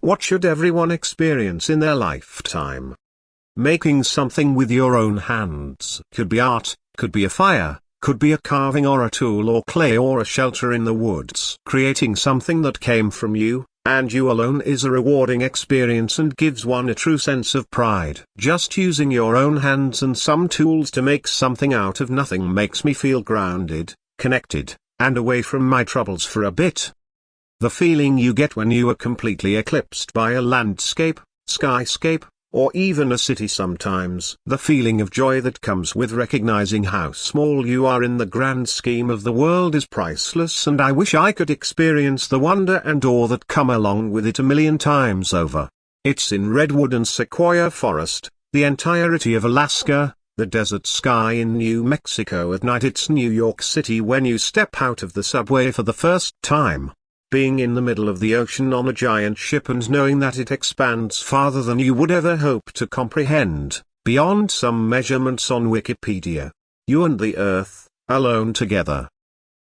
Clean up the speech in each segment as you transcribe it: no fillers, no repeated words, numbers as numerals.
What should everyone experience in their lifetime? Making something with your own hands. Could be art, could be a fire, could be a carving or a tool or clay or a shelter in the woods. Creating something that came from you, and you alone, is a rewarding experience and gives one a true sense of pride. Just using your own hands and some tools to make something out of nothing makes me feel grounded, connected, and away from my troubles for a bit. The feeling you get when you are completely eclipsed by a landscape, skyscape, or even a city sometimes. The feeling of joy that comes with recognizing how small you are in the grand scheme of the world is priceless, and I wish I could experience the wonder and awe that come along with it a million times over. It's in redwood and sequoia forest, the entirety of Alaska, the desert sky in New Mexico at night. It's New York City when you step out of the subway for the first time. Being in the middle of the ocean on a giant ship and knowing that it expands farther than you would ever hope to comprehend, beyond some measurements on Wikipedia. You and the earth, alone together.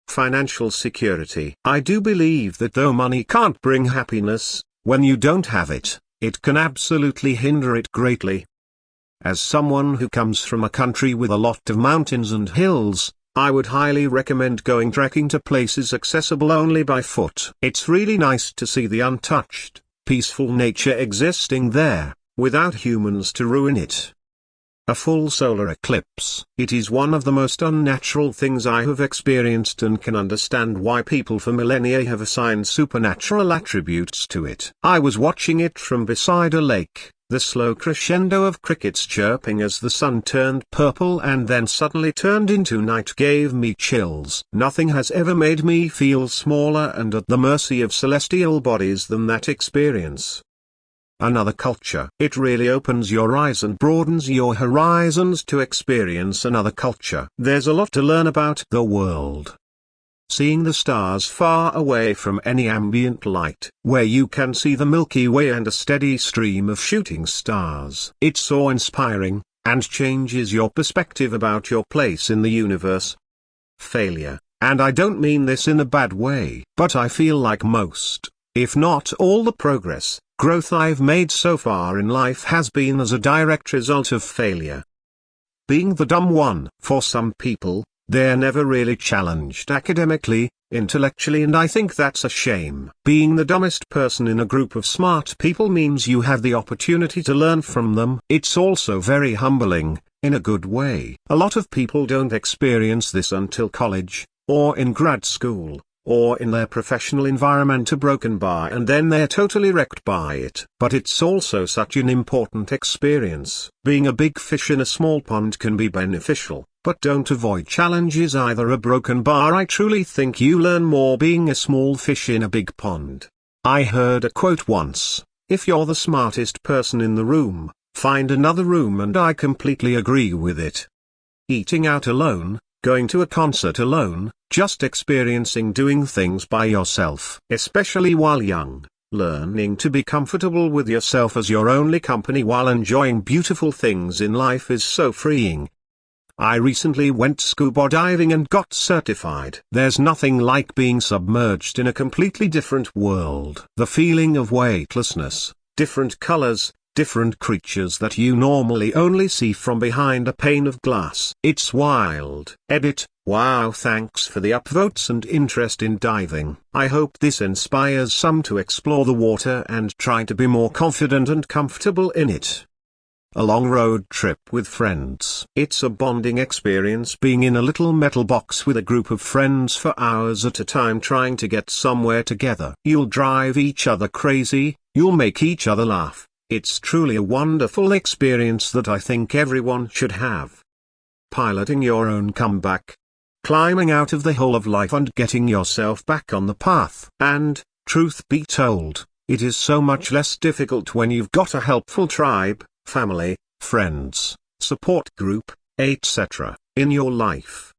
Financial security. I do believe that though money can't bring happiness, when you don't have it, it can absolutely hinder it greatly. As someone who comes from a country with a lot of mountains and hills, I would highly recommend going trekking to places accessible only by foot. It's really nice to see the untouched, peaceful nature existing there, without humans to ruin it. A full solar eclipse. It is one of the most unnatural things I have experienced and can understand why people for millennia have assigned supernatural attributes to it. I was watching it from beside a lake. The slow crescendo of crickets chirping as the sun turned purple and then suddenly turned into night gave me chills. Nothing has ever made me feel smaller and at the mercy of celestial bodies than that experience. Another culture. It really opens your eyes and broadens your horizons to experience another culture. There's a lot to learn about the world. Seeing the stars far away from any ambient light, where you can see the Milky Way and a steady stream of shooting stars. It's awe-inspiring, and changes your perspective about your place in the universe. Failure, and I don't mean this in a bad way, but I feel like most, if not all the progress, growth I've made so far in life has been as a direct result of failure. Being the dumb one. For some people, they're never really challenged academically, intellectually, and I think that's a shame. Being the dumbest person in a group of smart people means you have the opportunity to learn from them. It's also very humbling, in a good way. A lot of people don't experience this until college, or in grad school, or in their professional environment are broken by, and then they're totally wrecked by it. But it's also such an important experience. Being a big fish in a small pond can be beneficial. But don't avoid challenges either. A broken bar. I truly think you learn more being a small fish in a big pond. I heard a quote once: if you're the smartest person in the room, find another room, and I completely agree with it. Eating out alone, going to a concert alone, just experiencing doing things by yourself, especially while young, learning to be comfortable with yourself as your only company while enjoying beautiful things in life is so freeing. I recently went scuba diving and got certified. There's nothing like being submerged in a completely different world. The feeling of weightlessness, different colors, different creatures that you normally only see from behind a pane of glass. It's wild. Edit. Wow, thanks for the upvotes and interest in diving. I hope this inspires some to explore the water and try to be more confident and comfortable in it. A long road trip with friends. It's a bonding experience being in a little metal box with a group of friends for hours at a time trying to get somewhere together. You'll drive each other crazy, you'll make each other laugh. It's truly a wonderful experience that I think everyone should have. Piloting your own comeback. Climbing out of the hole of life and getting yourself back on the path. And, truth be told, it is so much less difficult when you've got a helpful tribe, family, friends, support group, etc., in your life.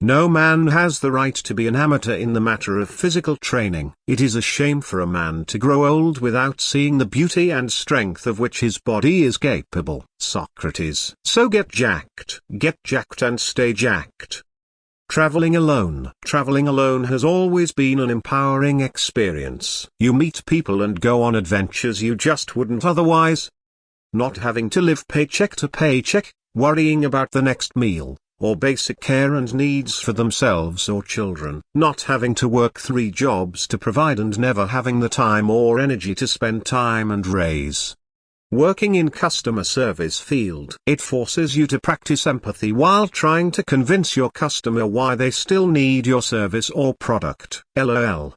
No man has the right to be an amateur in the matter of physical training. It is a shame for a man to grow old without seeing the beauty and strength of which his body is capable. Socrates. So get jacked and stay jacked. Traveling alone. Traveling alone has always been an empowering experience. You meet people and go on adventures you just wouldn't otherwise. Not having to live paycheck to paycheck, worrying about the next meal, or basic care and needs for themselves or children. Not having to work 3 jobs to provide and never having the time or energy to spend time and raise. Working in customer service field. It forces you to practice empathy while trying to convince your customer why they still need your service or product. LOL.